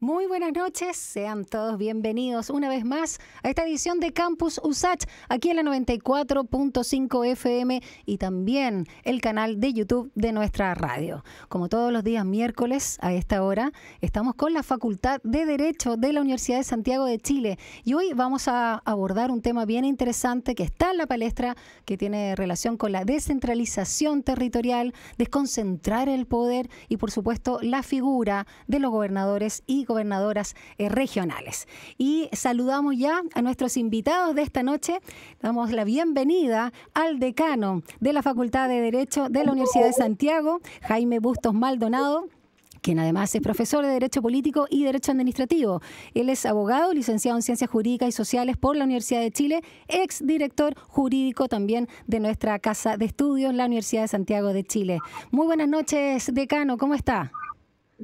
Muy buenas noches, sean todos bienvenidos una vez más a esta edición de Campus USACH, aquí en la 94.5 FM y también el canal de YouTube de nuestra radio. Como todos los días miércoles a esta hora, estamos con la Facultad de Derecho de la Universidad de Santiago de Chile y hoy vamos a abordar un tema bien interesante que está en la palestra, que tiene relación con la descentralización territorial, desconcentrar el poder y por supuesto la figura de los gobernadores y gobernadoras regionales. Y saludamos ya a nuestros invitados de esta noche. Damos la bienvenida al decano de la Facultad de Derecho de la Universidad de Santiago, Jaime Bustos Maldonado, quien además es profesor de Derecho Político y Derecho Administrativo. Él es abogado, licenciado en Ciencias Jurídicas y Sociales por la Universidad de Chile, exdirector jurídico también de nuestra Casa de Estudios, la Universidad de Santiago de Chile. Muy buenas noches, decano, ¿cómo está?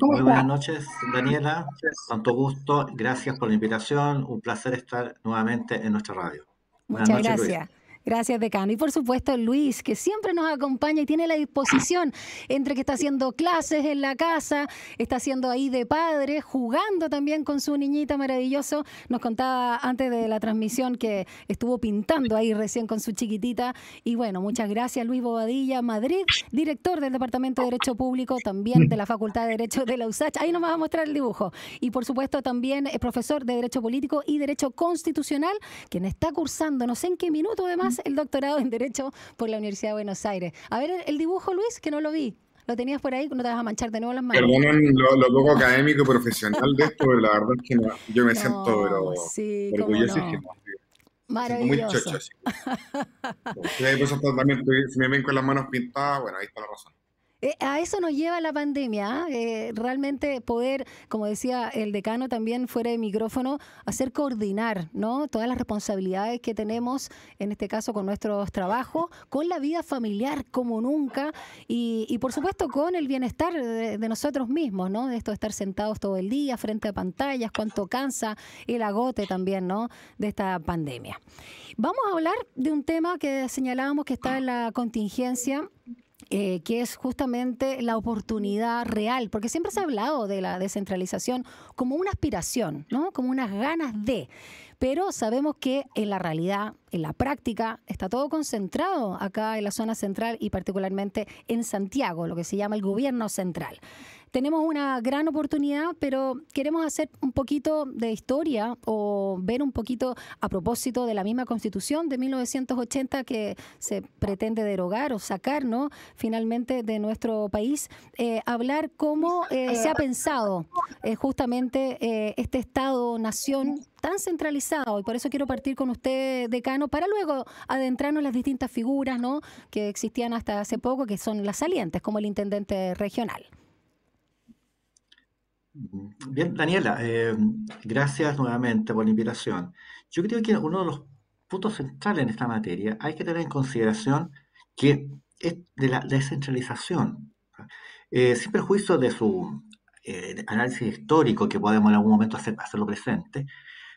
Muy buenas noches, Daniela. Tanto gusto. Gracias por la invitación. Un placer estar nuevamente en nuestra radio. Buenas Muchas noches, Luis. gracias. Gracias, decano. Y por supuesto, Luis, que siempre nos acompaña y tiene la disposición entre que está haciendo clases en la casa, está haciendo ahí de padre, jugando también con su niñita maravilloso. Nos contaba antes de la transmisión que estuvo pintando ahí recién con su chiquitita. Y bueno, muchas gracias, Luis Bobadilla Madrid, director del Departamento de Derecho Público, también de la Facultad de Derecho de la USACH. Ahí nos va a mostrar el dibujo. Y por supuesto también es profesor de Derecho Político y Derecho Constitucional, quien está cursando, no sé en qué minuto además, el doctorado en Derecho por la Universidad de Buenos Aires. A ver el dibujo, Luis, que no lo vi. ¿Lo tenías por ahí? No te vas a manchar de nuevo las manos. Perdonen lo poco académico y profesional de esto, pero la verdad es que yo me siento sí, orgulloso y no. genuino. Me siento muy Maravilloso. chocho. Así. Sí, pues, también si me ven con las manos pintadas, bueno, ahí está la razón. A eso nos lleva la pandemia, realmente poder, como decía el decano también fuera de micrófono, hacer coordinar, ¿no? Todas las responsabilidades que tenemos, en este caso con nuestros trabajos, con la vida familiar como nunca y por supuesto con el bienestar de nosotros mismos, ¿no? De esto de estar sentados todo el día frente a pantallas, cuánto cansa el agote también, ¿no? De esta pandemia. Vamos a hablar de un tema que señalábamos que está en la contingencia, que es justamente la oportunidad real, porque siempre se ha hablado de la descentralización como una aspiración, ¿no? Como unas ganas de, pero sabemos que en la realidad, en la práctica, está todo concentrado acá en la zona central y particularmente en Santiago, lo que se llama el gobierno central. Tenemos una gran oportunidad, pero queremos hacer un poquito de historia o ver un poquito a propósito de la misma Constitución de 1980 que se pretende derogar o sacar, ¿no? Finalmente de nuestro país, hablar cómo se ha pensado justamente este Estado-nación tan centralizado, y por eso quiero partir con usted, decano, para luego adentrarnos en las distintas figuras, ¿no? Que existían hasta hace poco, que son las salientes, como el intendente regional. Bien, Daniela, gracias nuevamente por la invitación. Yo creo que uno de los puntos centrales en esta materia hay que tener en consideración que es de la descentralización, sin perjuicio de su análisis histórico que podemos en algún momento hacerlo presente,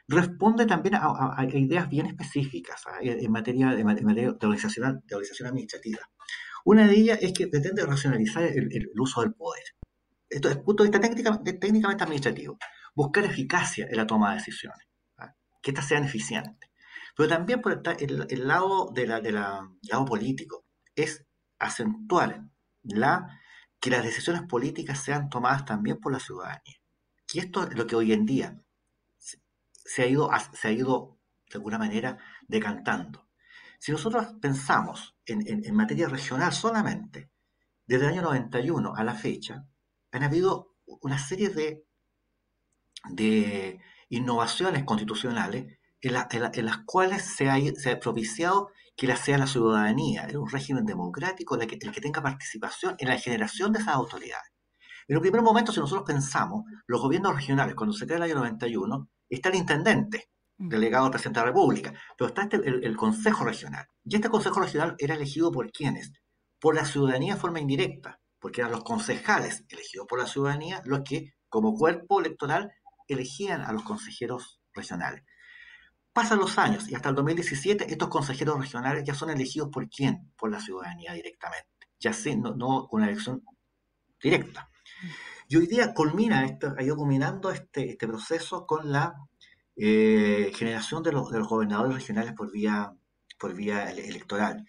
responde también a ideas bien específicas en materia de organización administrativa. Una de ellas es que pretende racionalizar el uso del poder. Esto es punto de vista técnicamente administrativo. Buscar eficacia en la toma de decisiones, ¿ah? Que éstas sean eficientes. Pero también por el lado lado político es acentuar que las decisiones políticas sean tomadas también por la ciudadanía. Y esto es lo que hoy en día se ha ido de alguna manera decantando. Si nosotros pensamos en materia regional solamente, desde el año 91 a la fecha, han habido una serie de innovaciones constitucionales en las cuales se ha propiciado que sea la ciudadanía, en un régimen democrático, el que tenga participación en la generación de esas autoridades. En el primer momento, si nosotros pensamos, los gobiernos regionales, cuando se crea el año 91, está el intendente, delegado del presidente de la República, pero está el Consejo Regional. Y este Consejo Regional era elegido ¿por quiénes? Por la ciudadanía de forma indirecta, porque eran los concejales elegidos por la ciudadanía los que, como cuerpo electoral, elegían a los consejeros regionales. Pasan los años y hasta el 2017 estos consejeros regionales ya son elegidos ¿por quién? Por la ciudadanía directamente, ya sea no una elección directa. Y hoy día culmina esto, ha ido culminando este proceso con la generación de los gobernadores regionales por vía electoral.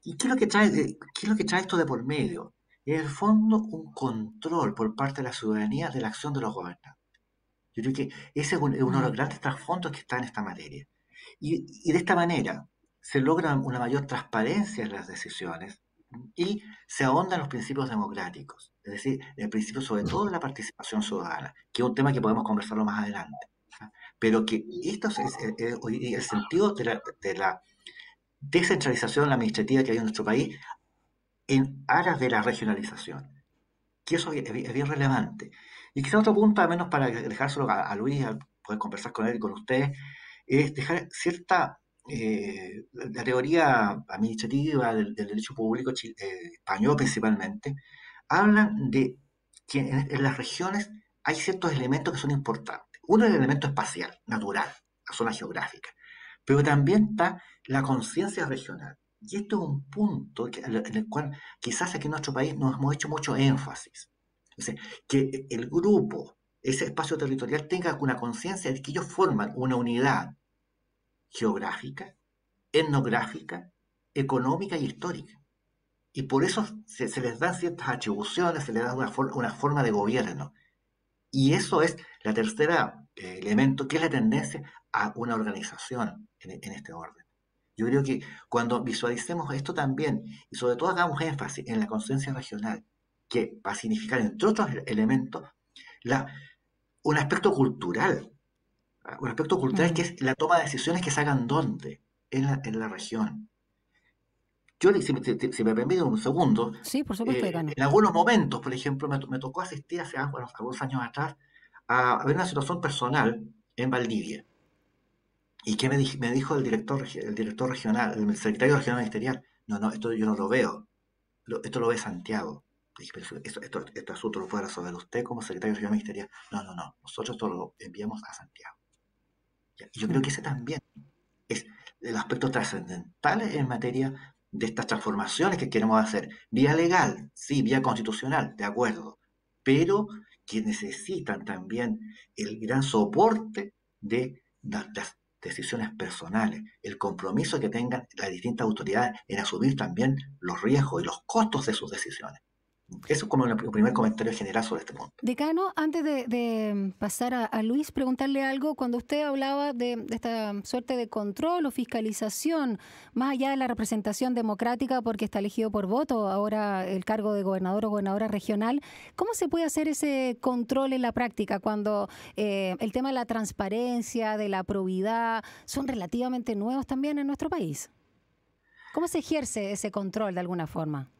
¿Y qué es lo que trae, qué es lo que trae esto de por medio? En el fondo, un control por parte de la ciudadanía de la acción de los gobernantes. Yo creo que ese es uno de los Mm. grandes trasfondos que está en esta materia. Y de esta manera se logra una mayor transparencia en las decisiones y se ahondan los principios democráticos, es decir, el principio sobre todo de la participación ciudadana, que es un tema que podemos conversarlo más adelante. ¿Ah? Pero que esto es hoy día el sentido de la descentralización administrativa que hay en nuestro país en aras de la regionalización, que eso es bien relevante. Y quizá otro punto, al menos para dejárselo a Luis, a poder conversar con él y con ustedes, es dejar cierta, la teoría administrativa del derecho público español principalmente, hablan de que en las regiones hay ciertos elementos que son importantes. Uno es el elemento espacial, natural, la zona geográfica, pero también está la conciencia regional. Y esto es un punto en el cual quizás aquí en nuestro país nos hemos hecho mucho énfasis. O sea, que el grupo, ese espacio territorial, tenga una conciencia de que ellos forman una unidad geográfica, etnográfica, económica y histórica. Y por eso se les dan ciertas atribuciones, se les da una forma de gobierno. Y eso es la tercera elemento, que es la tendencia a una organización en este orden. Yo creo que cuando visualicemos esto también, y sobre todo hagamos énfasis en la conciencia regional, que va a significar, entre otros elementos, la, un aspecto cultural Mm. que es la toma de decisiones que se hagan dónde, en la región. Yo, si me permite un segundo, Sí, por supuesto, decano. en algunos momentos, por ejemplo, me tocó asistir hace algunos años atrás a ver una situación personal en Valdivia. ¿Y qué me dijo el director regional, el secretario regional ministerial? No, no, esto yo no lo veo, esto lo ve Santiago. Dije, pero este asunto lo puede resolver usted como secretario regional ministerial. No, no, no, nosotros esto lo enviamos a Santiago. Y yo creo Mm. que ese también es el aspecto trascendental en materia de estas transformaciones que queremos hacer. Vía legal, sí, vía constitucional, de acuerdo, pero que necesitan también el gran soporte de las decisiones personales, el compromiso que tengan las distintas autoridades en asumir también los riesgos y los costos de sus decisiones. Eso es como un primer comentario general sobre este punto. Decano, antes de pasar a Luis, preguntarle algo. Cuando usted hablaba de esta suerte de control o fiscalización, más allá de la representación democrática, porque está elegido por voto ahora el cargo de gobernador o gobernadora regional, ¿cómo se puede hacer ese control en la práctica cuando el tema de la transparencia, de la probidad, son relativamente nuevos también en nuestro país? ¿Cómo se ejerce ese control de alguna forma?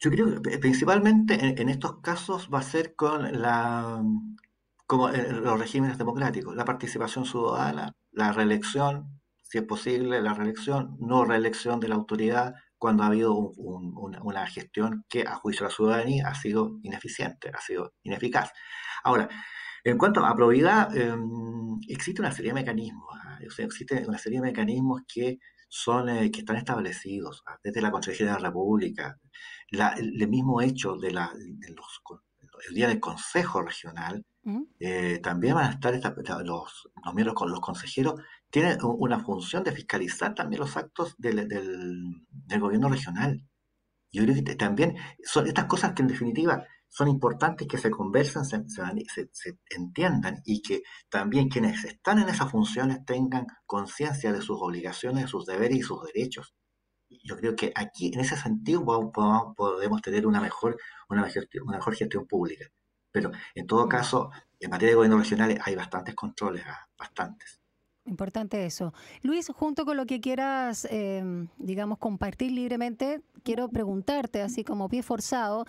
Yo creo que principalmente en estos casos va a ser con como los regímenes democráticos, la participación ciudadana, la reelección, si es posible, la reelección, no reelección de la autoridad cuando ha habido una gestión que a juicio de la ciudadanía ha sido ineficiente, ha sido ineficaz. Ahora, en cuanto a probidad, existe una serie de mecanismos, o sea, existe una serie de mecanismos que que están establecidos desde la Consejería de la República, el mismo hecho el día del Consejo Regional, ¿Mm? también van a estar los miembros con los consejeros, tienen una función de fiscalizar también los actos del gobierno regional. Yo creo que también son estas cosas que en definitiva son importantes que se conversen, se entiendan y que también quienes están en esas funciones tengan conciencia de sus obligaciones, de sus deberes y sus derechos. Yo creo que aquí, en ese sentido, podemos tener una mejor gestión pública. Pero en todo Mm. caso, en materia de gobierno regionales hay bastantes controles, bastantes. Importante eso. Luis, junto con lo que quieras, digamos, compartir libremente, quiero preguntarte, así como pie forzado,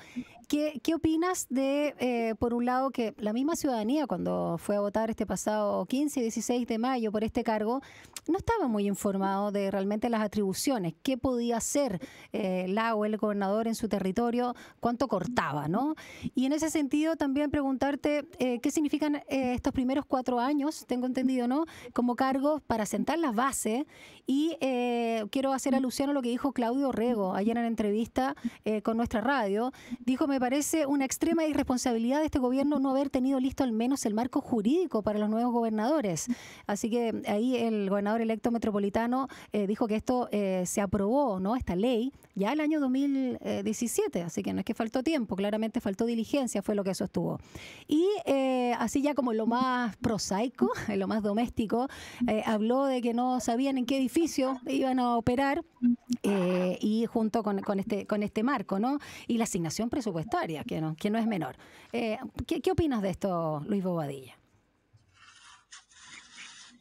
¿qué opinas de, por un lado, que la misma ciudadanía, cuando fue a votar este pasado 15 y 16 de mayo por este cargo, no estaba muy informado de realmente las atribuciones, qué podía hacer la o el gobernador en su territorio, cuánto cortaba, ¿no? Y en ese sentido también preguntarte qué significan estos primeros 4 años, tengo entendido, ¿no? Como cargos para sentar las bases y quiero hacer alusión a lo que dijo Claudio Rego ayer en la entrevista con nuestra radio. Dijo, me parece una extrema irresponsabilidad de este gobierno no haber tenido listo al menos el marco jurídico para los nuevos gobernadores. Así que ahí el gobernador electo metropolitano dijo que esto se aprobó, ¿no? Esta ley ya el año 2017, así que no es que faltó tiempo, claramente faltó diligencia, fue lo que sostuvo. Y así ya como lo más prosaico, lo más doméstico, habló de que no sabían en qué edificio iban a operar y junto con este marco, ¿no? Y la asignación presupuestaria, que no es menor. ¿Qué opinas de esto, Luis Bobadilla?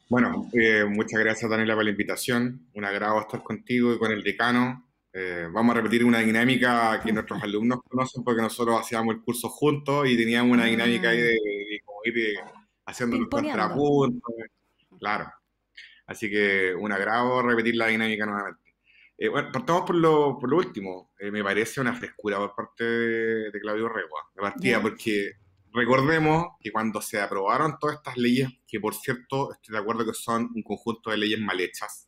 Bueno, muchas gracias, Daniela, por la invitación. Un agrado estar contigo y con el decano. Vamos a repetir una dinámica que nuestros alumnos conocen porque nosotros hacíamos el curso juntos y teníamos una dinámica ahí de como ir haciendo los contrapuntos. Claro. Así que un agrado repetir la dinámica nuevamente. Bueno, partamos por lo último. Me parece una frescura por parte de Claudio Regua, de partida, porque recordemos que cuando se aprobaron todas estas leyes, que por cierto estoy de acuerdo que son un conjunto de leyes mal hechas,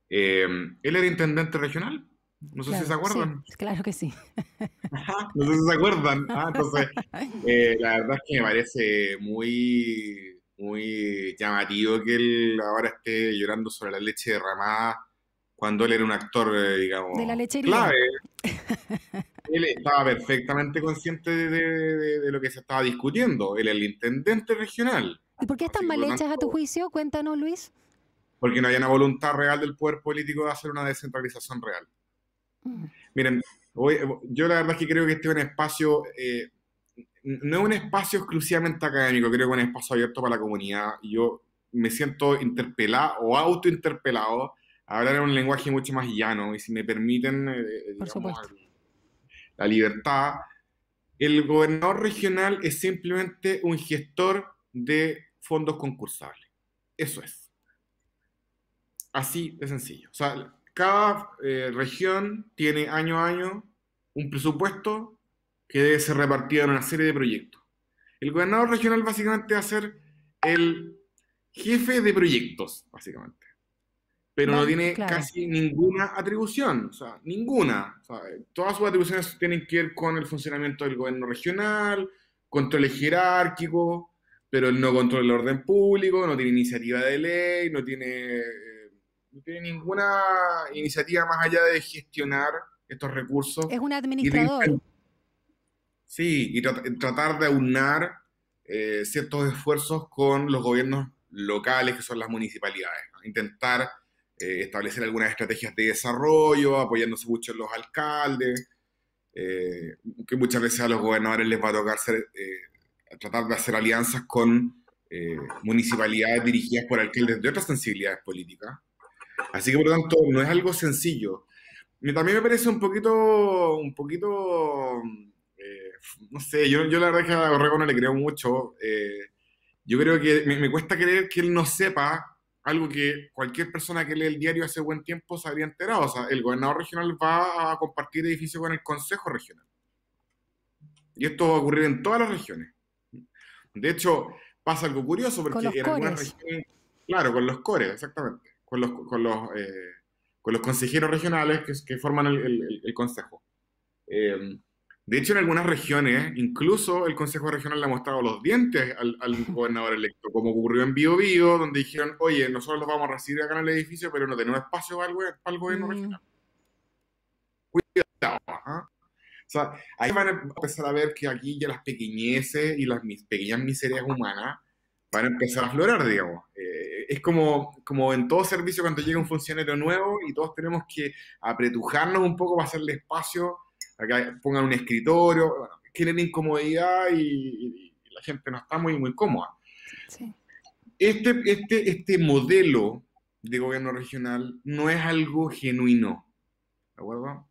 él era intendente regional. No sé si se acuerdan. Sí, claro que sí. No sé si se acuerdan. Entonces, la verdad es que me parece muy llamativo que él ahora esté llorando sobre la leche derramada cuando él era un actor, digamos, de la lechería. Clave. Él estaba perfectamente consciente de lo que se estaba discutiendo. Él era el intendente regional. ¿Y por qué están mal hechas a tu juicio? Cuéntanos, Luis. Porque no hay una voluntad real del poder político de hacer una descentralización real. Miren, yo la verdad es que creo que este es un espacio, no es un espacio exclusivamente académico, creo que es un espacio abierto para la comunidad. Yo me siento interpelado o autointerpelado a hablar en un lenguaje mucho más llano, y si me permiten, digamos, la libertad, el gobernador regional es simplemente un gestor de fondos concursables. Eso es. Así de sencillo. O sea, cada región tiene año a año un presupuesto que debe ser repartido en una serie de proyectos. El gobernador regional básicamente va a ser el jefe de proyectos, básicamente. Pero no tiene casi ninguna atribución, o sea, ninguna. O sea, todas sus atribuciones tienen que ver con el funcionamiento del gobierno regional, controles jerárquicos, pero él no controla el orden público, no tiene iniciativa de ley, no tiene ninguna iniciativa más allá de gestionar estos recursos. Es un administrador. Sí, y tratar de aunar ciertos esfuerzos con los gobiernos locales, que son las municipalidades, ¿no? Intentar establecer algunas estrategias de desarrollo, apoyándose mucho en los alcaldes, que muchas veces a los gobernadores les va a tocar tratar de hacer alianzas con municipalidades dirigidas por alcaldes de otras sensibilidades políticas. Así que, por lo tanto, no es algo sencillo. También me parece un poquito, no sé, yo la verdad es que a Borrego no le creo mucho. Yo creo que me cuesta creer que él no sepa algo que cualquier persona que lee el diario hace buen tiempo se habría enterado. O sea, el gobernador regional va a compartir edificio con el consejo regional. Y esto va a ocurrir en todas las regiones. De hecho, pasa algo curioso porque en algunas regiones, claro, con los cores, exactamente. Con los consejeros regionales que forman el consejo. De hecho, en algunas regiones, incluso el consejo regional le ha mostrado los dientes al gobernador electo, como ocurrió en Biobío, donde dijeron, oye, nosotros los vamos a recibir acá en el edificio, pero no tenemos espacio para el gobierno regional. Cuidado, ¿eh? O sea, ahí van a empezar a ver que aquí ya las pequeñeces y las pequeñas miserias humanas van a empezar a aflorar, digamos. Es como en todo servicio cuando llega un funcionario nuevo y todos tenemos que apretujarnos un poco para hacerle espacio, a que pongan un escritorio, bueno, quieren incomodidad y la gente no está muy cómoda. Sí. Este modelo de gobierno regional no es algo genuino, ¿de acuerdo?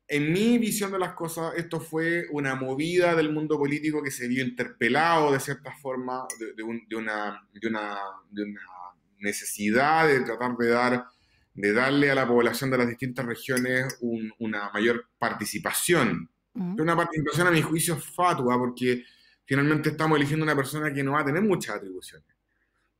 En mi visión de las cosas, esto fue una movida del mundo político que se vio interpelado de cierta forma de una necesidad de tratar de darle a la población de las distintas regiones una mayor participación. Una participación, a mi juicio, fatua, porque finalmente estamos eligiendo una persona que no va a tener muchas atribuciones.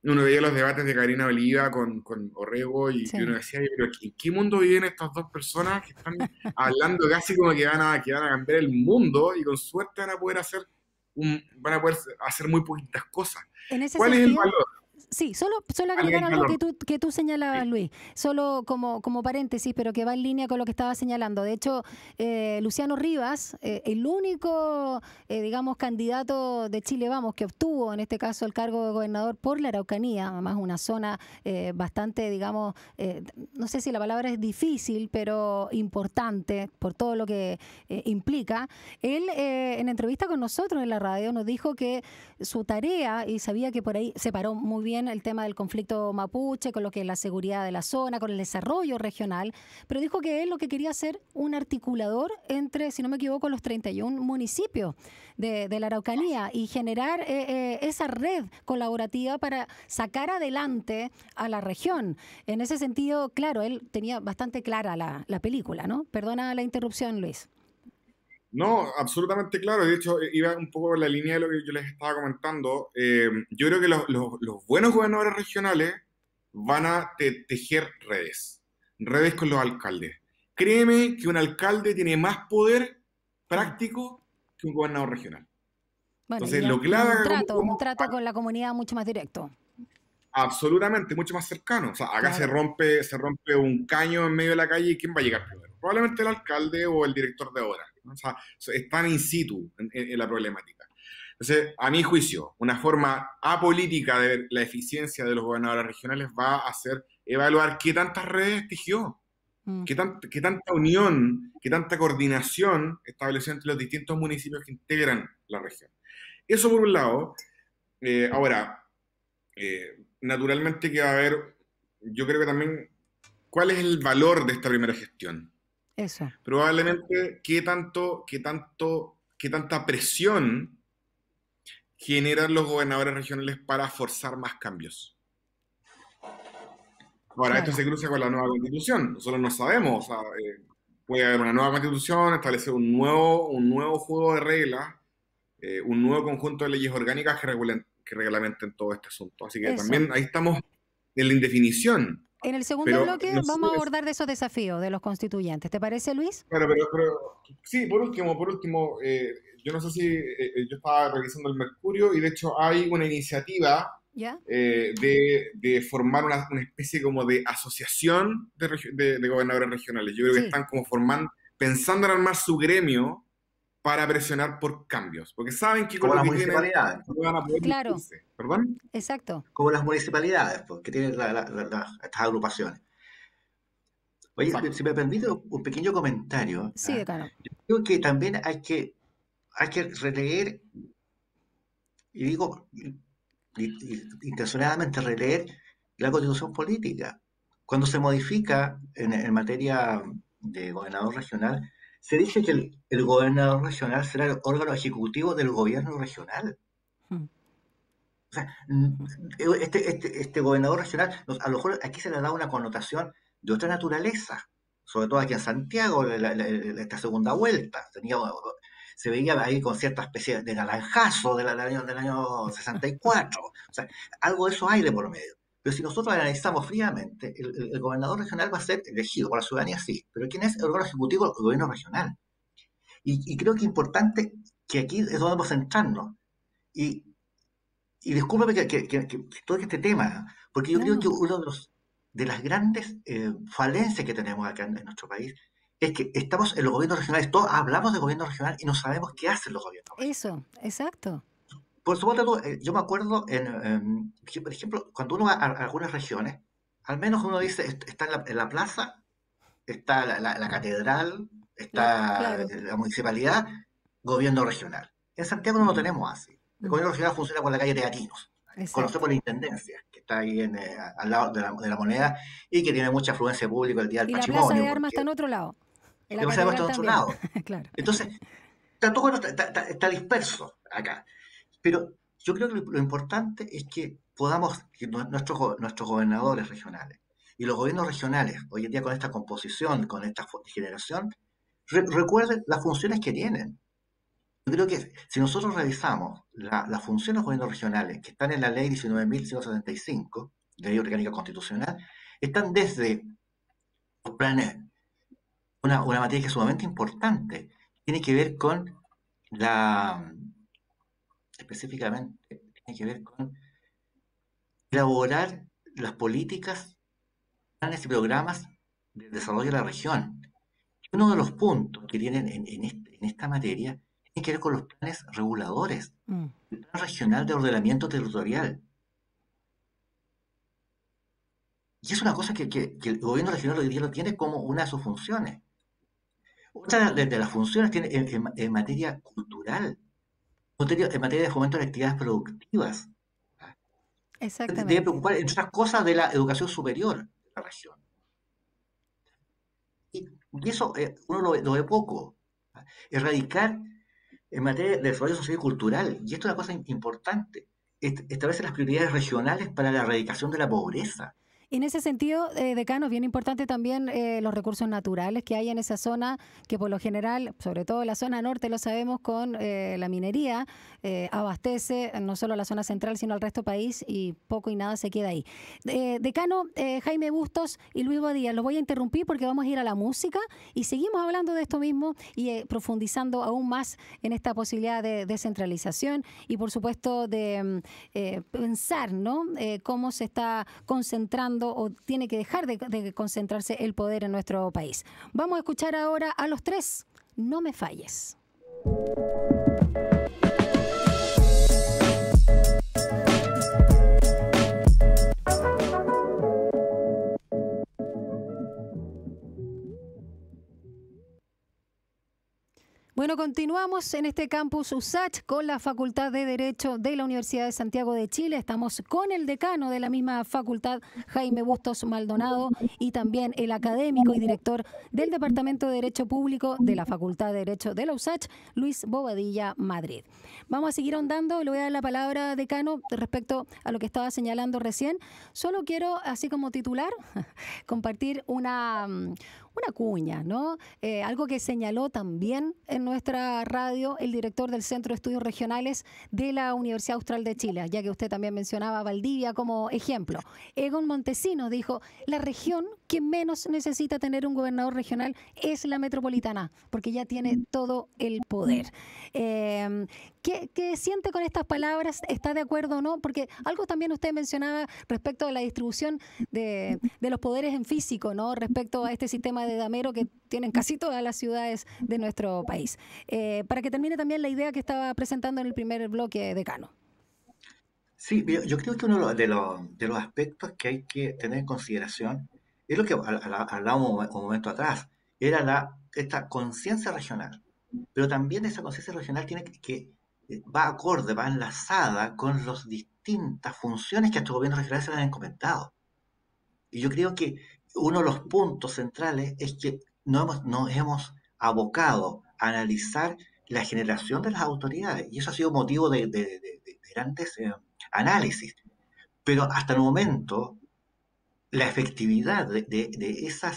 uno veía los debates de Karina Oliva con Orrego y uno Sí. decía, pero ¿en qué mundo viven estas dos personas que están hablando casi como que van a cambiar el mundo y con suerte van a poder hacer muy poquitas cosas? En ese ¿Cuál es el sentido, valor? sí, solo ¿Cuál es agregar el algo valor? que tú señalabas, Sí. Luis, solo como paréntesis, pero que va en línea con lo que estaba señalando. De hecho, Luciano Rivas, el único, digamos, candidato de Chile Vamos que obtuvo, en este caso, el cargo de gobernador por la Araucanía, además una zona bastante, digamos, no sé si la palabra es difícil, pero importante por todo lo que implica. Él, en entrevista con nosotros en la radio, nos dijo que su tarea, y sabía que por ahí separó muy bien el tema del conflicto mapuche, con lo que es la seguridad de la zona, con el desarrollo regional, pero dijo que él lo que quería hacer un articulador entre, si no me equivoco, los 31 municipios de la Araucanía y generar esa red colaborativa para sacar adelante a la región. En ese sentido, claro, él tenía bastante clara la película, ¿no? Perdona la interrupción, Luis. No, absolutamente claro. De hecho, iba un poco en la línea de lo que yo les estaba comentando. Yo creo que los buenos gobernadores regionales van a tejer redes con los alcaldes. Créeme que un alcalde tiene más poder Mm. práctico que un gobernador regional. Bueno, Entonces, lo que le haga un trato con la comunidad mucho más directo. absolutamente, mucho más cercano. O sea, acá Claro. se rompe un caño en medio de la calle y ¿quién va a llegar primero? Probablemente el alcalde o el director de obra, ¿no? O sea, están in situ en la problemática. Entonces, a mi juicio, una forma apolítica de ver la eficiencia de los gobernadores regionales va a ser evaluar qué tantas redes tejió, Mm. qué tanta unión, qué tanta coordinación estableció entre los distintos municipios que integran la región. Eso por un lado. Ahora, naturalmente que va a haber, yo creo que también, ¿cuál es el valor de esta primera gestión? Eso. Probablemente qué tanta presión generan los gobernadores regionales para forzar más cambios. Ahora, esto Claro. se cruza con la nueva constitución. Nosotros no sabemos, o sea, puede haber una nueva constitución, establecer un nuevo juego de reglas, un nuevo conjunto de leyes orgánicas que reglamenten todo este asunto. Así que Eso. también ahí estamos en la indefinición. En el segundo Pero bloque no sé, vamos a abordar de esos desafíos de los constituyentes. ¿Te parece, Luis? sí, por último, yo no sé si yo estaba revisando el Mercurio y de hecho hay una iniciativa ¿Ya? de formar una especie como de asociación de gobernadores regionales. Yo creo que Sí, están como formando, pensando en armar su gremio para presionar por cambios, porque saben que con Como lo las que tienen municipalidades, no van a poder claro, irse. ¿Perdón? exacto. como las municipalidades, pues, que tienen estas agrupaciones. Oye, Bueno, si me permite un pequeño comentario, sí, ¿ah? decano. Yo creo que también hay que releer, y digo intencionadamente releer la constitución política. Cuando se modifica en materia de gobernador regional, se dice que el gobernador regional será el órgano ejecutivo del gobierno regional. Mm. O sea, este gobernador regional, a lo mejor aquí se le da una connotación de otra naturaleza, sobre todo aquí en Santiago, esta segunda vuelta. Se veía ahí con cierta especie de naranjazo del año 64. O sea, algo de eso hay de por medio. Pero si nosotros analizamos fríamente, el gobernador regional va a ser elegido por la ciudadanía, sí. Pero ¿quién es el órgano ejecutivo? El gobierno regional. Y creo que es importante que aquí es donde vamos a centrarnos. Y, y discúlpame que toque este tema, porque yo No, creo que no. uno de las grandes falencias que tenemos acá en nuestro país es que estamos en los gobiernos regionales, todos hablamos de gobierno regional y no sabemos qué hacen los gobiernos regionales. Eso, exacto. Por supuesto, yo me acuerdo, que, por ejemplo, cuando uno va a algunas regiones, al menos uno dice, está en la plaza, está la catedral, está Claro. la municipalidad, gobierno regional. En Santiago no lo tenemos así. El Mm, gobierno regional funciona con la calle Teatinos. exacto. Conocemos la intendencia, que está ahí al lado de la moneda y que tiene mucha afluencia pública el día del Y la plaza de patrimonio, armas está porque en otro lado. En la demasiado está catedral en otro también. lado. Claro. Entonces, todo está disperso acá. Pero yo creo que lo importante es que podamos, que nuestros gobernadores regionales y los gobiernos regionales, hoy en día con esta composición, con esta generación, recuerden las funciones que tienen. Yo creo que si nosotros revisamos las funciones de los gobiernos regionales que están en la ley 19.175, Ley Orgánica Constitucional, están desde los planes, una materia que es sumamente importante, tiene que ver con la, específicamente, tiene que ver con elaborar las políticas, planes y programas de desarrollo de la región. Uno de los puntos que tienen en esta materia tiene que ver con los planes reguladores, Mm. el plan regional de ordenamiento territorial. Y es una cosa que el gobierno regional hoy día lo tiene como una de sus funciones. Otra de las funciones tiene en materia cultural, en materia de fomento de actividades productivas. Debe Exactamente. preocupar, entre otras cosas, de la educación superior de la región. Y eso uno lo ve poco. Erradicar en materia de desarrollo social y cultural, y esto es una cosa importante, establece las prioridades regionales para la erradicación de la pobreza. En ese sentido, decano, es bien importante también los recursos naturales que hay en esa zona, que por lo general, sobre todo la zona norte, lo sabemos, con la minería, abastece no solo a la zona central, sino al resto del país, y poco y nada se queda ahí. Decano, Jaime Bustos y Luis Bodía, los voy a interrumpir porque vamos a ir a la música y seguimos hablando de esto mismo y profundizando aún más en esta posibilidad de descentralización y, por supuesto, de pensar, ¿no? Cómo se está concentrando o tiene que dejar de concentrarse el poder en nuestro país. Vamos a escuchar ahora a los tres. No me falles. Bueno, continuamos en este campus USACH con la Facultad de Derecho de la Universidad de Santiago de Chile. Estamos con el decano de la misma facultad, Jaime Bustos Maldonado, y también el académico y director del Departamento de Derecho Público de la Facultad de Derecho de la USACH, Luis Bobadilla Madrid. Vamos a seguir ahondando. Le voy a dar la palabra, decano, respecto a lo que estaba señalando recién. Solo quiero, así como titular, compartir una cuña, ¿no? Algo que señaló también en nuestra radio el director del Centro de Estudios Regionales de la Universidad Austral de Chile, ya que usted también mencionaba Valdivia como ejemplo. Egon Montesinos dijo, la región que menos necesita tener un gobernador regional es la metropolitana, porque ya tiene todo el poder. ¿Qué siente con estas palabras? ¿Está de acuerdo o no? Porque algo también usted mencionaba respecto a la distribución de los poderes en físico, ¿no? Respecto a este sistema de damero que tienen casi todas las ciudades de nuestro país. Para que termine también la idea que estaba presentando en el primer bloque, decano. Sí, yo creo que uno de los aspectos que hay que tener en consideración es lo que hablábamos un momento atrás, era esta conciencia regional. Pero también esa conciencia regional tiene va acorde, va enlazada con las distintas funciones que a estos gobiernos regionales se les han encomendado. Y yo creo que uno de los puntos centrales es que nos hemos abocado a analizar la generación de las autoridades, y eso ha sido motivo de grandes análisis. Pero hasta el momento, la efectividad de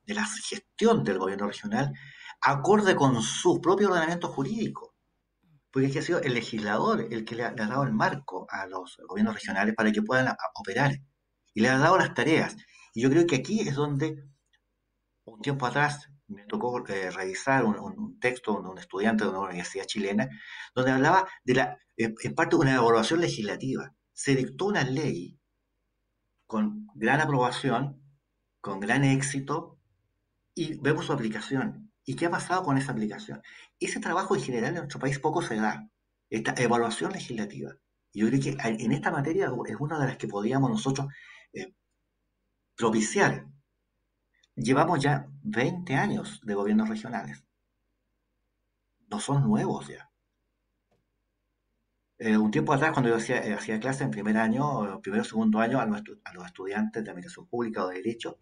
la gestión del gobierno regional, acorde con su propio ordenamiento jurídico, porque es que ha sido el legislador el que le ha dado el marco a los gobiernos regionales para que puedan operar y le ha dado las tareas. Y yo creo que aquí es donde, un tiempo atrás, me tocó revisar un texto de un estudiante de una universidad chilena, donde hablaba en parte de una evaluación legislativa. Se dictó una ley con gran aprobación, con gran éxito, y vemos su aplicación. ¿Y qué ha pasado con esa aplicación? Ese trabajo en general en nuestro país poco se da, esta evaluación legislativa. Y yo creo que en esta materia es una de las que podríamos nosotros eh, propiciar. Llevamos ya 20 años de gobiernos regionales. No son nuevos ya. Un tiempo atrás, cuando yo hacía clase en primer año, primero o segundo año, a los estudiantes de Administración Pública o de Derecho,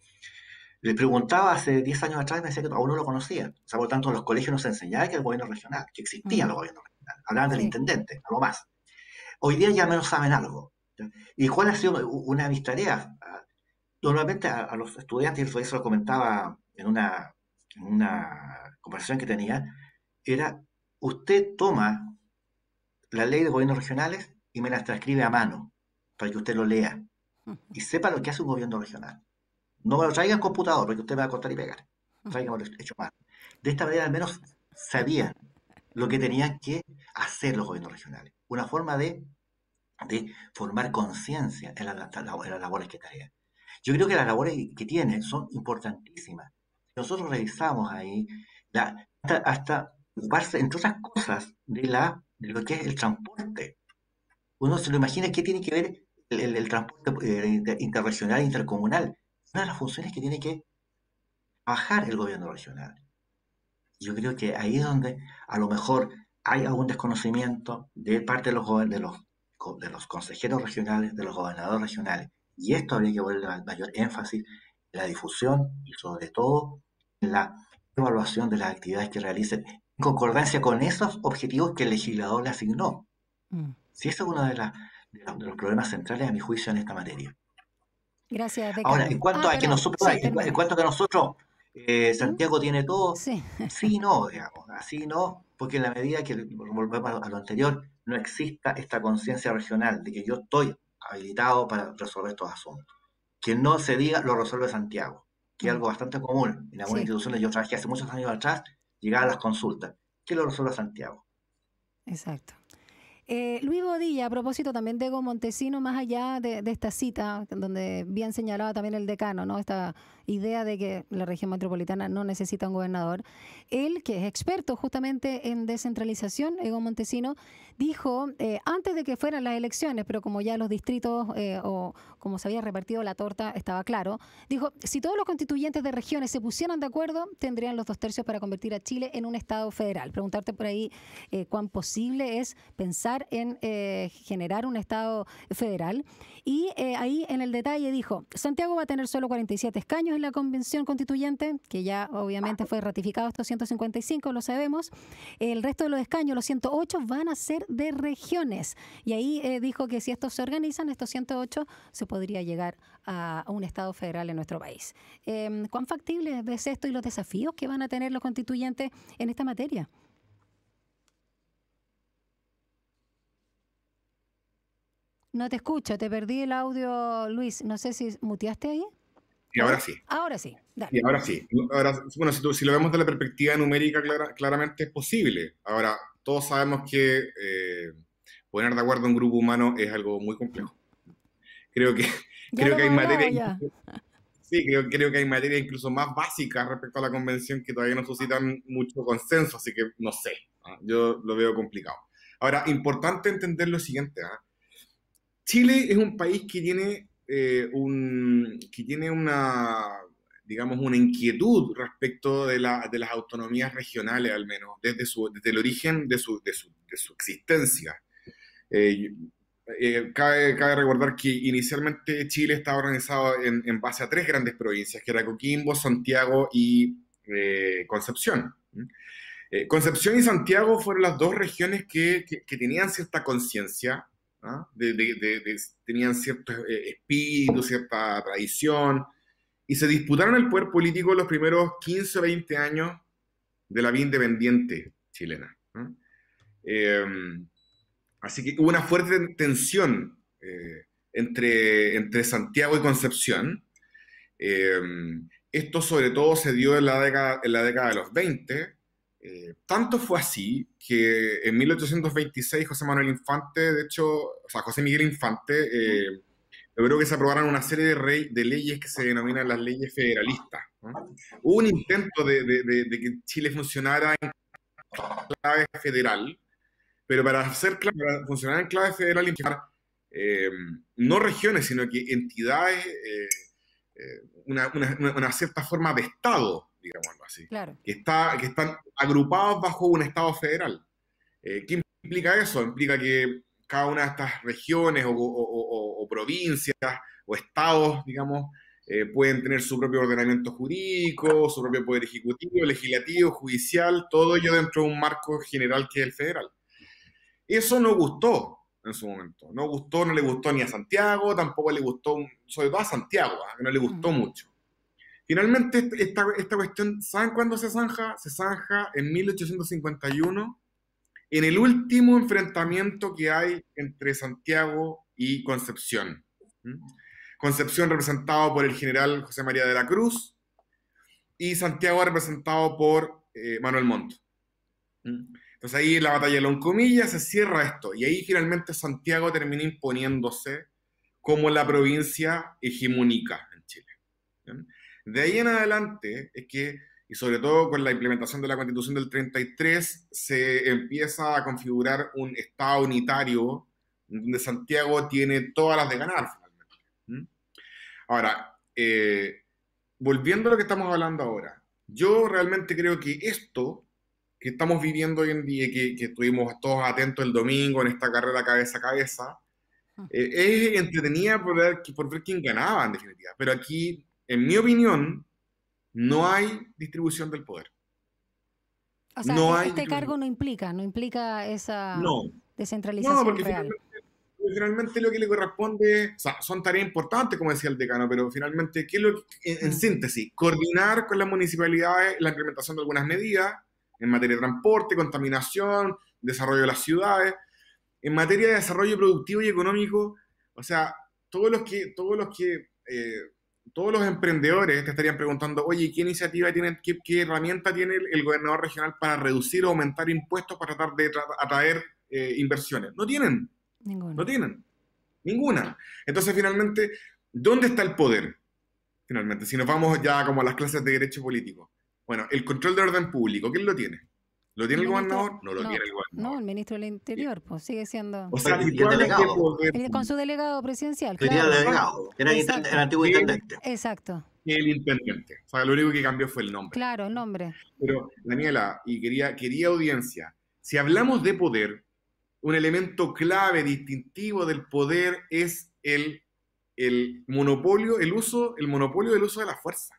le preguntaba hace 10 años atrás y me decía que aún no lo conocía. O sea, por lo tanto, en los colegios nos enseñaba que el gobierno regional, que existían los gobiernos regionales. Hablaban del Sí. intendente, algo más. Hoy día ya menos saben algo. ¿Ya? ¿Y cuál ha sido una de mis tareas? Normalmente a los estudiantes, y eso lo comentaba en una conversación que tenía, era usted toma la ley de gobiernos regionales y me las transcribe a mano para que usted lo lea y sepa lo que hace un gobierno regional. No me lo traiga en computador porque usted me va a cortar y pegar. Tráigamelo hecho a mano. De esta manera al menos sabían lo que tenían que hacer los gobiernos regionales. Una forma de formar conciencia en las labores que tienen. Yo creo que las labores que tienen son importantísimas. Nosotros revisamos ahí hasta ocuparse, entre otras cosas, de lo que es el transporte. Uno se lo imagina qué tiene que ver el transporte interregional e intercomunal. Una de las funciones que tiene que bajar el gobierno regional. Yo creo que ahí es donde a lo mejor hay algún desconocimiento de parte de los consejeros regionales, de los gobernadores regionales. Y esto habría que ponerle mayor énfasis en la difusión y sobre todo en la evaluación de las actividades que realicen en concordancia con esos objetivos que el legislador le asignó. Si ese es uno de los problemas centrales a mi juicio en esta materia. Gracias, decano. Ahora, en cuanto a que nosotros, Santiago tiene todo, sí, no, digamos, así no, porque en la medida que volvemos a lo anterior, no exista esta conciencia regional de que yo estoy habilitado para resolver estos asuntos. Que no se diga lo resuelve Santiago, que es algo bastante común en algunas instituciones. Yo trabajé hace muchos años atrás, llegaba a las consultas, que lo resuelve Santiago. Exacto. Luis Bodilla, a propósito también de Ego Montesino, más allá de esta cita, donde bien señalaba también el decano, ¿no? Esta idea de que la región metropolitana no necesita un gobernador. Él, que es experto justamente en descentralización, Ego Montesino, dijo, antes de que fueran las elecciones, pero como ya los distritos o como se había repartido la torta estaba claro, dijo, si todos los constituyentes de regiones se pusieran de acuerdo, tendrían los 2/3 para convertir a Chile en un Estado federal. Preguntarte por ahí cuán posible es pensar en generar un Estado federal. Y ahí en el detalle dijo, Santiago va a tener solo 47 escaños en la Convención Constituyente, que ya obviamente fue ratificado estos 155, lo sabemos. El resto de los escaños, los 108, van a ser de regiones. Y ahí dijo que si estos se organizan, estos 108, se podría llegar a un Estado federal en nuestro país. ¿Cuán factible es esto y los desafíos que van a tener los constituyentes en esta materia? No te escucho, te perdí el audio, Luis. No sé si muteaste ahí. Y ahora sí. Ahora sí, dale. Y ahora sí. Ahora, bueno, si lo vemos de la perspectiva numérica, claramente es posible. Ahora, todos sabemos que poner de acuerdo a un grupo humano es algo muy complejo. Creo que hay materias... Sí, creo que hay materias incluso más básicas respecto a la convención que todavía no suscitan mucho consenso, así que no sé. Yo lo veo complicado. Ahora, importante entender lo siguiente. Chile es un país que tiene digamos, una inquietud respecto de las autonomías regionales, al menos, desde el origen de su existencia. Cabe recordar que inicialmente Chile estaba organizado en base a 3 grandes provincias, que era Coquimbo, Santiago y Concepción. Concepción y Santiago fueron las 2 regiones que tenían cierta conciencia, ¿no? Tenían cierto espíritu, cierta tradición, y se disputaron el poder político los primeros 15 o 20 años de la vida independiente chilena, ¿no? Así que hubo una fuerte tensión entre Santiago y Concepción. Esto sobre todo se dio en la década de los 20. Tanto fue así que en 1826 José Manuel Infante, José Miguel Infante, logró que se aprobaran una serie de leyes que se denominan las leyes federalistas, ¿no? Hubo un intento de que Chile funcionara en clave federal, pero para funcionar en clave federal implicar no regiones, sino que entidades, una cierta forma de Estado, digámoslo así, claro, que están agrupados bajo un Estado federal. ¿Qué implica eso? Implica que cada una de estas regiones o provincias o estados, digamos, pueden tener su propio ordenamiento jurídico, su propio poder ejecutivo, legislativo, judicial, todo ello dentro de un marco general que es el federal. Eso no gustó en su momento. No le gustó ni a Santiago, tampoco le gustó, sobre todo a Santiago, que no le gustó mucho. Finalmente, esta cuestión, ¿saben cuándo se zanja? Se zanja en 1851, en el último enfrentamiento que hay entre Santiago y Concepción. ¿Mm? Concepción representado por el general José María de la Cruz y Santiago representado por Manuel Montt. ¿Mm? Entonces ahí en la batalla de Loncomilla se cierra esto y ahí finalmente Santiago termina imponiéndose como la provincia hegemónica en Chile. ¿Bien? De ahí en adelante es que, y sobre todo con la implementación de la Constitución del 33, se empieza a configurar un Estado unitario donde Santiago tiene todas las de ganar finalmente. ¿Mm? Ahora, volviendo a lo que estamos hablando ahora, yo realmente creo que esto que estamos viviendo hoy en día, que estuvimos todos atentos el domingo en esta carrera cabeza a cabeza, es entretenida por ver quién ganaba en definitiva. Pero aquí, en mi opinión, no hay distribución del poder. O sea, No hay este cargo distribución. no implica esa No, no, descentralización porque real. finalmente lo que le corresponde, o sea, son tareas importantes, como decía el decano, pero finalmente, ¿qué es lo que, en síntesis? Coordinar con las municipalidades la implementación de algunas medidas en materia de transporte, contaminación, desarrollo de las ciudades, en materia de desarrollo productivo y económico, o sea, todos los emprendedores te estarían preguntando, oye, ¿qué iniciativa tiene, qué herramienta tiene el gobernador regional para reducir o aumentar impuestos para tratar de atraer inversiones? No tienen. Ninguno. No tienen. Ninguna. Entonces, finalmente, ¿dónde está el poder? Finalmente, si nos vamos ya como a las clases de derecho político. Bueno, el control del orden público, ¿quién lo tiene? ¿Lo tiene el gobernador? No lo tiene el gobernador. No, el ministro del Interior, pues sigue siendo... O sea, Y el delegado. Con su delegado presidencial, Tenía claro. el delegado, era el antiguo intendente. Exacto. El intendente. O sea, lo único que cambió fue el nombre. Claro, el nombre. Pero, Daniela, y quería audiencia, si hablamos de poder, un elemento clave, distintivo del poder es el monopolio del uso de la fuerza.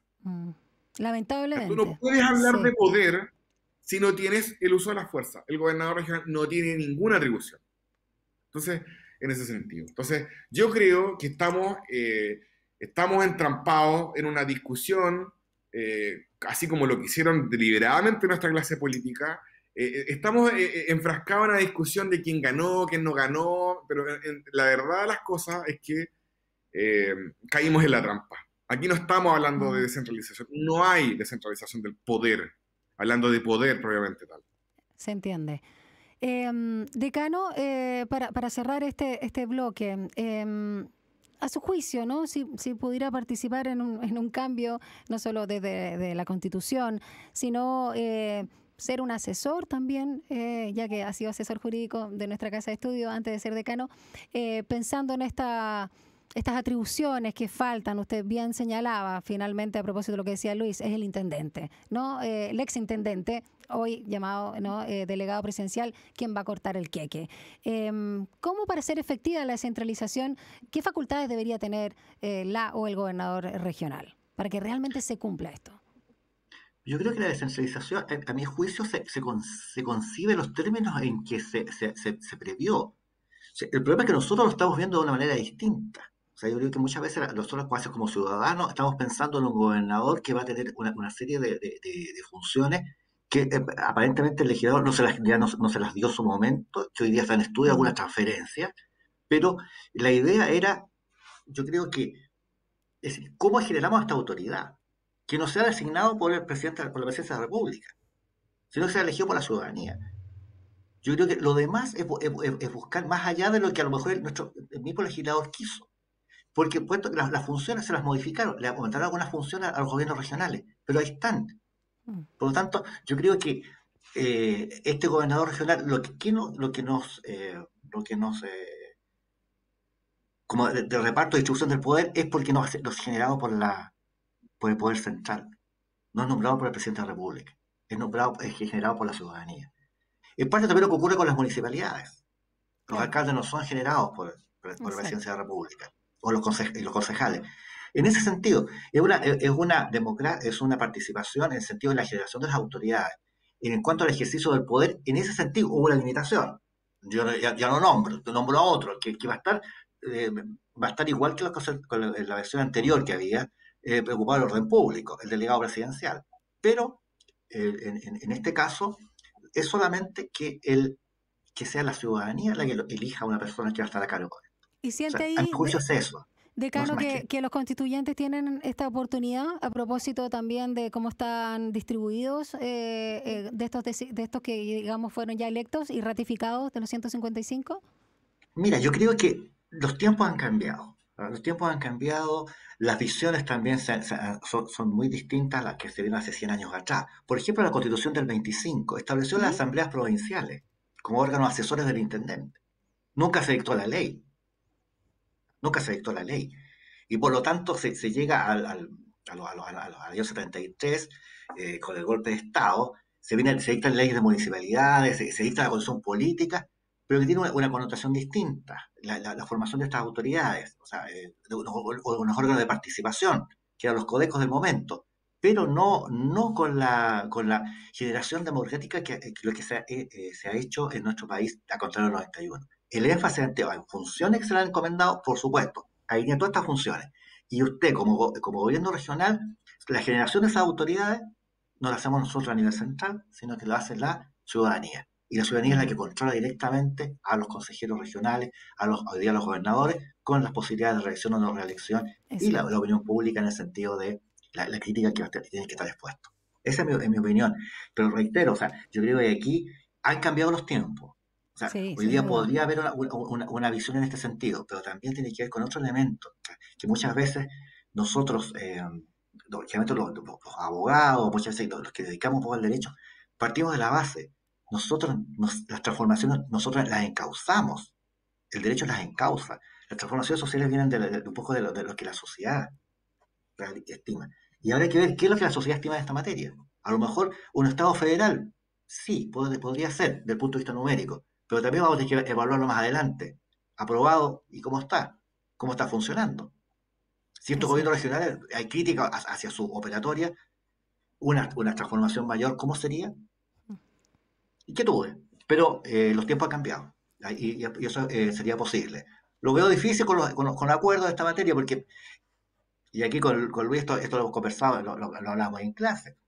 Lamentablemente. Tú no puedes hablar de poder si no tienes el uso de la fuerza. El gobernador regional no tiene ninguna atribución. Entonces, en ese sentido. Entonces, yo creo que estamos entrampados en una discusión, así como lo que hicieron deliberadamente nuestra clase política. Estamos enfrascados en una discusión de quién ganó, quién no ganó, pero la verdad de las cosas es que caímos en la trampa. Aquí no estamos hablando de descentralización, no hay descentralización del poder, hablando de poder propiamente tal. Se entiende. Decano, para cerrar este bloque, a su juicio, ¿no? Si pudiera participar en un cambio, no solo de la Constitución, sino ser un asesor también, ya que ha sido asesor jurídico de nuestra casa de estudio antes de ser decano, pensando en estas atribuciones que faltan. Usted bien señalaba, finalmente, a propósito de lo que decía Luis, es el intendente, ¿no? El exintendente, hoy llamado, ¿no? Delegado presidencial, quien va a cortar el queque. ¿Cómo, para ser efectiva la descentralización, qué facultades debería tener la o el gobernador regional para que realmente se cumpla esto? Yo creo que la descentralización, a mi juicio, se concibe en los términos en que se previó. El problema es que nosotros lo estamos viendo de una manera distinta. O sea, yo creo que muchas veces nosotros como ciudadanos estamos pensando en un gobernador que va a tener una serie de funciones que aparentemente el legislador no se las dio en su momento, que hoy día están en estudio algunas transferencias, pero la idea era, yo creo que, es decir, ¿cómo generamos esta autoridad? Que no sea designado por la presidencia de la República, sino que sea elegido por la ciudadanía. Yo creo que lo demás es buscar más allá de lo que a lo mejor el mismo legislador quiso. Porque puesto que las funciones se las modificaron, le aumentaron algunas funciones a los gobiernos regionales, pero ahí están. Por lo tanto, yo creo que este gobernador regional, como de reparto de distribución del poder, es porque no es generado por el poder central. No es nombrado por el presidente de la República, es generado por la ciudadanía. En parte también lo que ocurre con las municipalidades. Los alcaldes no son generados por la presidencia de la República, o los concejales. En ese sentido, es una participación en el sentido de la generación de las autoridades. En cuanto al ejercicio del poder, en ese sentido hubo una limitación. Yo ya no nombro a otro, que va a estar igual que con la versión anterior que había, preocupado del orden público, el delegado presidencial. Pero en este caso, es solamente que que sea la ciudadanía la que elija a una persona que va a estar a cargo. ¿Y O siente sea, ahí, a mi juicio es eso. decano, No es más que los constituyentes tienen esta oportunidad a propósito también de cómo están distribuidos de estos que, digamos, fueron ya electos y ratificados de los 155? Mira, yo creo que los tiempos han cambiado. Los tiempos han cambiado, las visiones también son muy distintas a las que se vieron hace 100 años atrás. Por ejemplo, la Constitución del 25 estableció las ¿Mm? asambleas provinciales como órganos asesores del intendente. Nunca se dictó la ley, nunca se dictó la ley. Y por lo tanto se llega al año 73, con el golpe de Estado, se dictan leyes de municipalidades, se dicta la constitución política, pero que tiene una connotación distinta, la formación de estas autoridades, o sea, de unos órganos de participación, que eran los codecos del momento, pero no con la generación democrática que lo que se ha hecho en nuestro país a contrario del 91. El énfasis en funciones que se le han encomendado, por supuesto, ahí tiene todas estas funciones. Y usted, como gobierno regional, la generación de esas autoridades no la hacemos nosotros a nivel central, sino que lo hace la ciudadanía. Y la ciudadanía es la que controla directamente a los consejeros regionales, hoy día a los gobernadores, con las posibilidades de reelección o no reelección, Es y la cierto. opinión pública en el sentido de la crítica que tiene que estar expuesto. Esa es mi opinión. Pero reitero, o sea, yo creo que aquí han cambiado los tiempos. O sea, Sí, hoy sin día duda. podría haber una visión en este sentido, pero también tiene que ver con otro elemento, que muchas veces nosotros, generalmente los abogados, muchas veces los que dedicamos un poco al derecho, partimos de la base. Las transformaciones, nosotros las encauzamos. El derecho las encauza. Las transformaciones sociales vienen de un poco de lo que la sociedad estima. Y ahora hay que ver qué es lo que la sociedad estima de esta materia. A lo mejor un Estado federal, sí, podría ser, desde el punto de vista numérico, pero también vamos a tener que evaluarlo más adelante. Aprobado y cómo está funcionando. Es Ciertos gobiernos cierto. regionales hay críticas hacia su operatoria, una transformación mayor, ¿cómo sería? ¿Y qué tuve? Pero los tiempos han cambiado y eso sería posible. Lo veo difícil con acuerdos de esta materia porque, y aquí con Luis esto lo hemos conversado, lo hablamos en clase.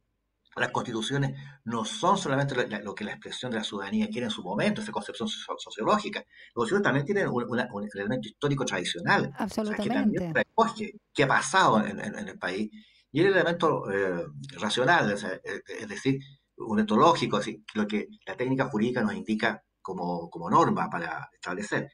Las constituciones no son solamente lo que la expresión de la ciudadanía quiere en su momento, esa concepción sociológica. Las constituciones también tienen un elemento histórico tradicional, o sea, que también Absolutamente. recoge qué ha pasado en el país. Y el elemento racional, o sea, es decir, un etológico, es decir, lo que la técnica jurídica nos indica como norma para establecer.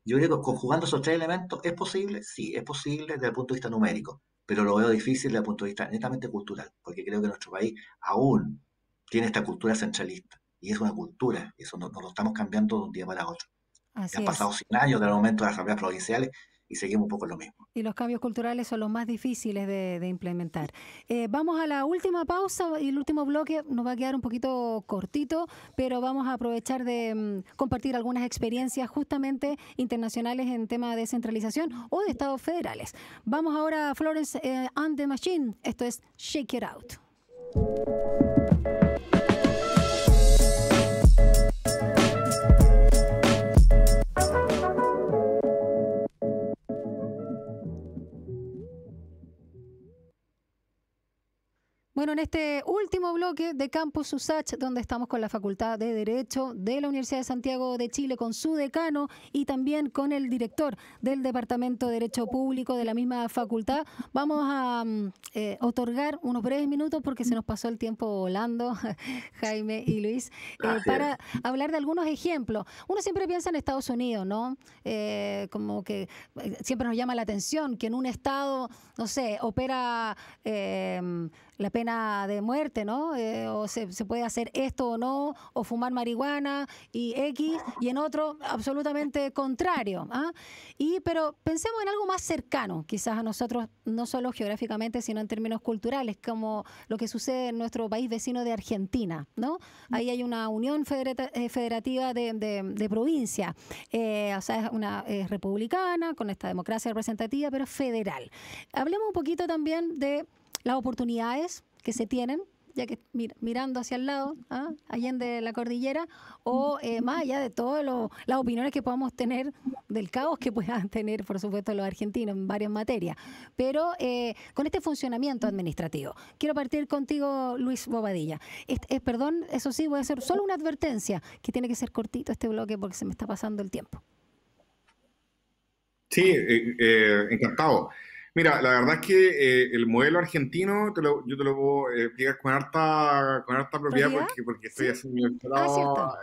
Yo creo que conjugando esos tres elementos, ¿es posible? Sí, es posible desde el punto de vista numérico, pero lo veo difícil desde el punto de vista netamente cultural, porque creo que nuestro país aún tiene esta cultura centralista, y es una cultura, y eso no lo estamos cambiando de un día para otro. Ya Así han es. pasado 100 años del momento de las asambleas provinciales y seguimos un poco en lo mismo. Y los cambios culturales son los más difíciles de implementar. Vamos a la última pausa y el último bloque nos va a quedar un poquito cortito, pero vamos a aprovechar de compartir algunas experiencias justamente internacionales en tema de descentralización o de estados federales. Vamos ahora a Florence and the Machine. Esto es Shake It Out. Bueno, en este último bloque de Campus USACH, donde estamos con la Facultad de Derecho de la Universidad de Santiago de Chile, con su decano y también con el director del Departamento de Derecho Público de la misma facultad, vamos a otorgar unos breves minutos porque se nos pasó el tiempo volando, Jaime y Luis, Así es. para hablar de algunos ejemplos. Uno siempre piensa en Estados Unidos, ¿no? Como que siempre nos llama la atención que en un estado, no sé, opera la pena de muerte, ¿no? O se puede hacer esto o no, o fumar marihuana y X, y en otro absolutamente contrario. ¿Ah? Pero pensemos en algo más cercano, quizás a nosotros, no solo geográficamente, sino en términos culturales, como lo que sucede en nuestro país vecino de Argentina, ¿no? Ahí hay una unión federativa de provincia, o sea, es republicana, con esta democracia representativa, pero federal. Hablemos un poquito también de las oportunidades que se tienen ya que mirando hacia el lado, allende la cordillera, o más allá de todas las opiniones que podamos tener del caos que puedan tener, por supuesto, los argentinos en varias materias. Pero con este funcionamiento administrativo, quiero partir contigo, Luis Bobadilla. Perdón, eso sí, voy a hacer solo una advertencia, que tiene que ser cortito este bloque porque se me está pasando el tiempo. Sí, encantado. Mira, la verdad es que el modelo argentino yo te lo puedo explicar con harta propiedad porque estoy ¿Sí? haciendo mi doctorado Cierto.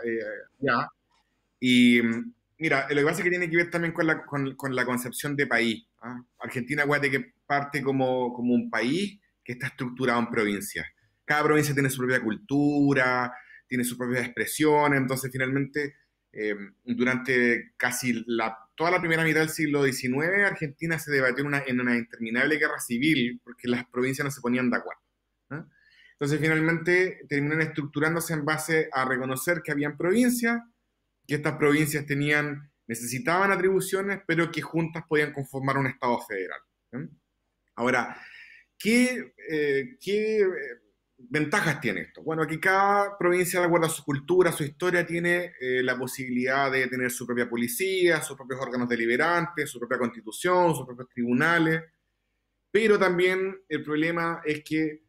ya. Y mira, lo que pasa es que tiene que ver también con la concepción de país. Argentina, acuérdate que parte como un país que está estructurado en provincias. Cada provincia tiene su propia cultura, tiene sus propias expresiones, entonces finalmente durante casi toda la primera mitad del siglo XIX, Argentina se debatió en una interminable guerra civil porque las provincias no se ponían de acuerdo. Entonces finalmente terminaron estructurándose en base a reconocer que habían provincias, que estas provincias necesitaban atribuciones, pero que juntas podían conformar un Estado federal. Ahora, ¿qué ventajas tiene esto? Bueno, que cada provincia, de acuerdo a su cultura, su historia, tiene la posibilidad de tener su propia policía, sus propios órganos deliberantes, su propia constitución, sus propios tribunales, pero también el problema es que,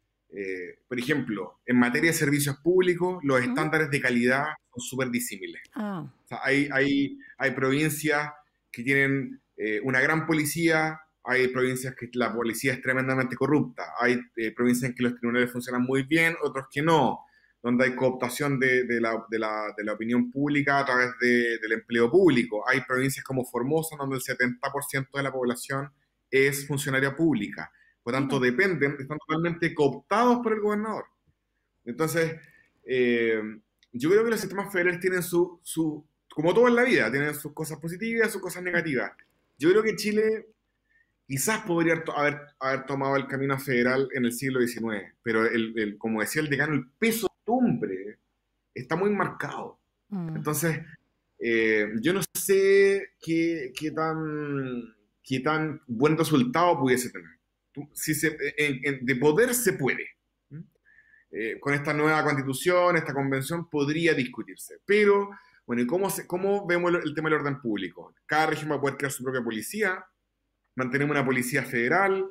por ejemplo, en materia de servicios públicos, los estándares de calidad son súper disímiles. O sea, hay provincias que tienen una gran policía, hay provincias que la policía es tremendamente corrupta, hay provincias en que los tribunales funcionan muy bien, otros que no, donde hay cooptación de la opinión pública a través del empleo público. Hay provincias como Formosa, donde el 70% de la población es funcionaria pública, por tanto están totalmente cooptados por el gobernador. Entonces, yo creo que los sistemas federales tienen como todo en la vida, tienen sus cosas positivas, sus cosas negativas. Yo creo que Chile quizás podría haber tomado el camino federal en el siglo XIX, pero como decía el decano, el peso de costumbre está muy marcado. Entonces, yo no sé qué tan buen resultado pudiese tener. De poder se puede. Con esta nueva constitución, esta convención, podría discutirse. Pero, bueno, ¿y cómo vemos el tema del orden público? Cada región va a poder crear su propia policía, mantenemos una policía federal,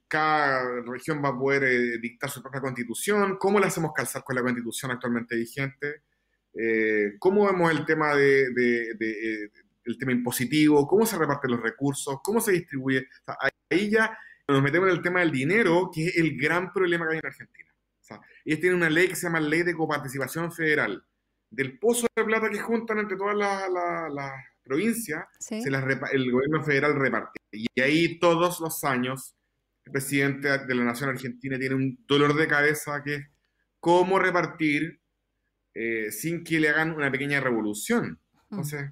cada región va a poder dictar su propia constitución. ¿Cómo la hacemos calzar con la constitución actualmente vigente? ¿Cómo vemos el tema el tema impositivo? ¿Cómo se reparten los recursos? ¿Cómo se distribuye? O sea, ahí ya nos metemos en el tema del dinero, que es el gran problema que hay en Argentina. O sea, ellos tienen una ley que se llama Ley de Coparticipación Federal. Del pozo de plata que juntan entre todas las provincias, ¿Sí? el gobierno federal reparte. Y ahí todos los años el presidente de la nación argentina tiene un dolor de cabeza que es cómo repartir sin que le hagan una pequeña revolución. Entonces,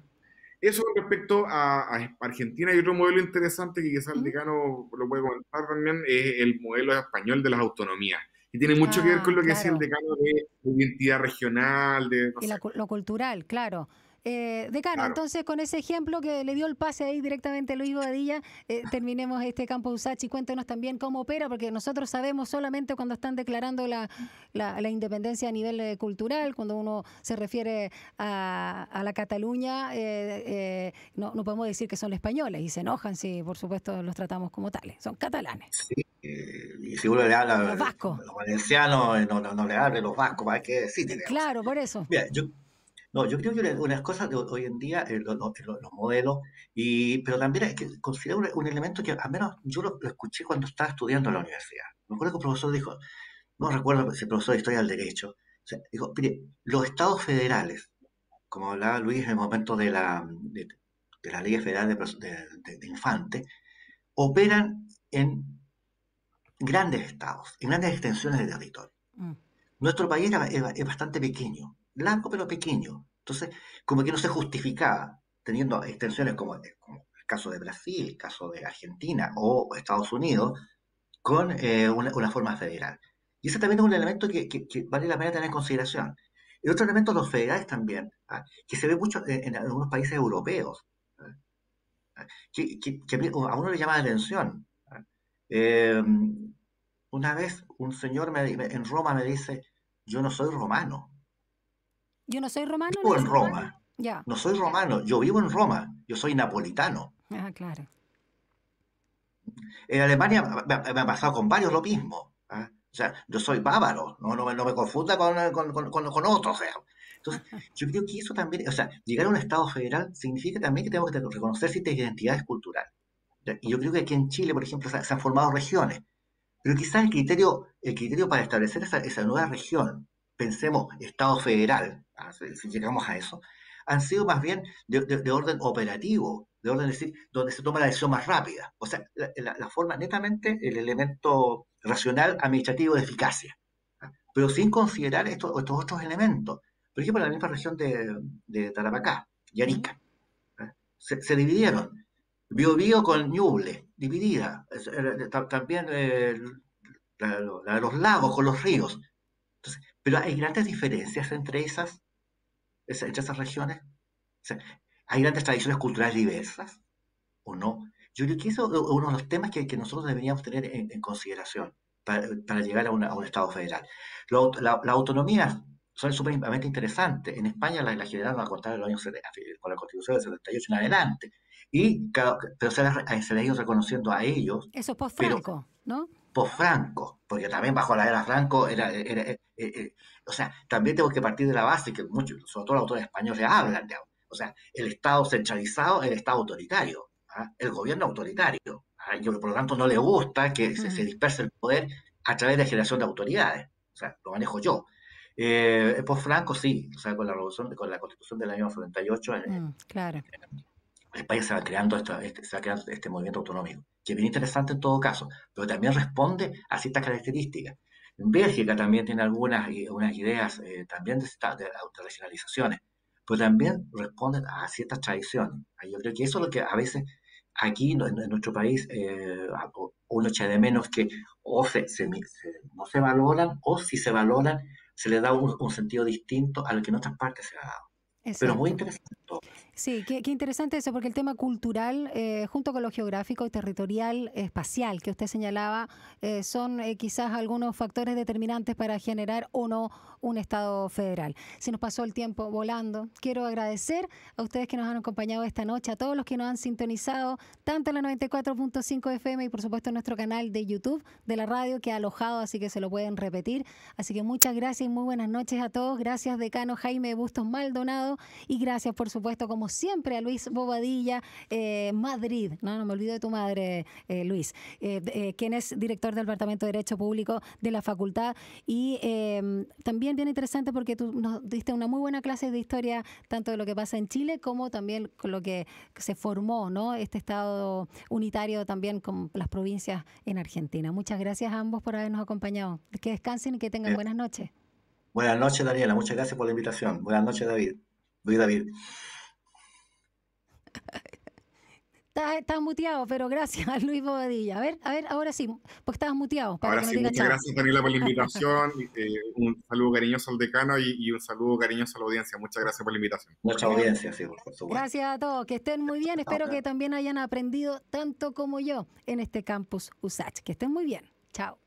eso con respecto a Argentina. Y otro modelo interesante que quizás el decano lo puede comentar también es el modelo español de las autonomías, que tiene mucho que ver con lo que decía el decano de identidad regional, no y sé. lo cultural, claro. Decano, Claro. entonces con ese ejemplo que le dio el pase ahí directamente a Luis Bobadilla, terminemos este campo Usach y cuéntenos también cómo opera, porque nosotros sabemos solamente cuando están declarando la independencia a nivel cultural, cuando uno se refiere a la Cataluña, no podemos decir que son españoles y se enojan si por supuesto los tratamos como tales, son catalanes. Sí, y si uno le habla a Los vascos. los valencianos, no le hable a los vascos, ¿para qué? Sí, tenemos. Claro, por eso. Mira, yo creo que unas cosas de hoy en día, los modelos, pero también hay que considerar un elemento que al menos yo lo escuché cuando estaba estudiando en la universidad. Me acuerdo que un profesor dijo, no recuerdo si el profesor de Historia del Derecho, o sea, dijo, mire, los estados federales, como hablaba Luis en el momento de la ley federal de Infante, operan en grandes estados, en grandes extensiones de territorio. Nuestro país es bastante pequeño, largo pero pequeño. Entonces, como que no se justificaba teniendo extensiones como el caso de Brasil, el caso de Argentina o Estados Unidos, con una forma federal. Y ese también es un elemento que vale la pena tener en consideración. El otro elemento, los federales también, que se ve mucho en algunos países europeos, que a uno le llama la atención. Una vez un señor en Roma me dice, yo no soy romano, Yo no soy romano, le vivo en dice. Roma, Ya. no soy romano, yo vivo en Roma, yo soy napolitano. Ah, claro. En Alemania me ha pasado con varios lo mismo. ¿Ah? O sea, yo soy bávaro, no me confunda con otros. O sea. Entonces, yo creo que eso también, o sea, llegar a un Estado federal significa también que tenemos que reconocer ciertas identidades culturales. ¿Ya? Y yo creo que aquí en Chile, por ejemplo, se han formado regiones, pero quizás el criterio para establecer esa nueva región, pensemos Estado federal, si llegamos a eso, han sido más bien de orden operativo, de orden, es decir, donde se toma la decisión más rápida. O sea, la forma netamente el elemento racional administrativo de eficacia, ¿ah? Pero sin considerar estos otros elementos. Por ejemplo, la misma región de Tarapacá y Mm. Arica, ¿ah? Se dividieron. Biobío con Ñuble, dividida. También la de los lagos con los ríos. Entonces, pero hay grandes diferencias entre esas regiones. O sea, hay grandes tradiciones culturales diversas, ¿o no? Yo creo que eso es uno de los temas que nosotros deberíamos tener en consideración para llegar a un Estado federal. La autonomía son sumamente interesantes. En España la generaron a contar de los años 70, con la Constitución del 78 en adelante. Pero se les ha ido reconociendo a ellos, Eso es pero post-Franco, ¿no? post-Franco, porque también bajo la era Franco o sea, también tengo que partir de la base que muchos, sobre todo los autores españoles, hablan, digamos. O sea, el Estado centralizado, el Estado autoritario, ¿ah? El gobierno autoritario, ¿ah? Y por lo tanto no le gusta que se disperse el poder a través de generación de autoridades. O sea, lo manejo yo. Post-Franco, sí, o sea, con la Constitución del año 78, Claro. en España se va creando este movimiento autonómico, que es bien interesante en todo caso, pero también responde a ciertas características. En Bélgica también tiene unas ideas también de autorregionalizaciones, pero también responden a ciertas tradiciones. Yo creo que eso es lo que a veces aquí en nuestro país uno echa de menos que no se valoran, o si se valoran, se le da un sentido distinto a lo que en otras partes se ha dado. Pero muy Exacto. interesante todo. Sí, qué interesante eso, porque el tema cultural, junto con lo geográfico, territorial, espacial que usted señalaba, son quizás algunos factores determinantes para generar o no un Estado federal. Se nos pasó el tiempo volando. Quiero agradecer a ustedes que nos han acompañado esta noche, a todos los que nos han sintonizado, tanto en la 94.5 FM y por supuesto en nuestro canal de YouTube de la radio que ha alojado, así que se lo pueden repetir. Así que muchas gracias y muy buenas noches a todos. Gracias, decano Jaime Bustos Maldonado, y gracias, por supuesto, como siempre, a Luis Bobadilla, Madrid, no me olvido de tu madre, Luis, quien es director del Departamento de Derecho Público de la Facultad. Y también bien interesante porque tú nos diste una muy buena clase de historia, tanto de lo que pasa en Chile como también con lo que se formó, ¿no? Este Estado unitario también con las provincias en Argentina. Muchas gracias a ambos por habernos acompañado. Que descansen y que tengan Eh, buenas noches. Buenas noches, Daniela. Muchas gracias por la invitación. Buenas noches, David. Luis David. Estás muteado, pero gracias a Luis Bobadilla. A ver, ahora sí, porque estabas muteado para Ahora que nos sí, diga muchas chao. gracias, Daniela, por la invitación. Un saludo cariñoso al decano y un saludo cariñoso a la audiencia. Muchas gracias por la invitación. Nuestra Gra- audiencia, sí, por supuesto. Gracias a todos, que estén muy bien. Chao, Espero que también hayan aprendido tanto como yo en este campus USACH. Que estén muy bien. Chao.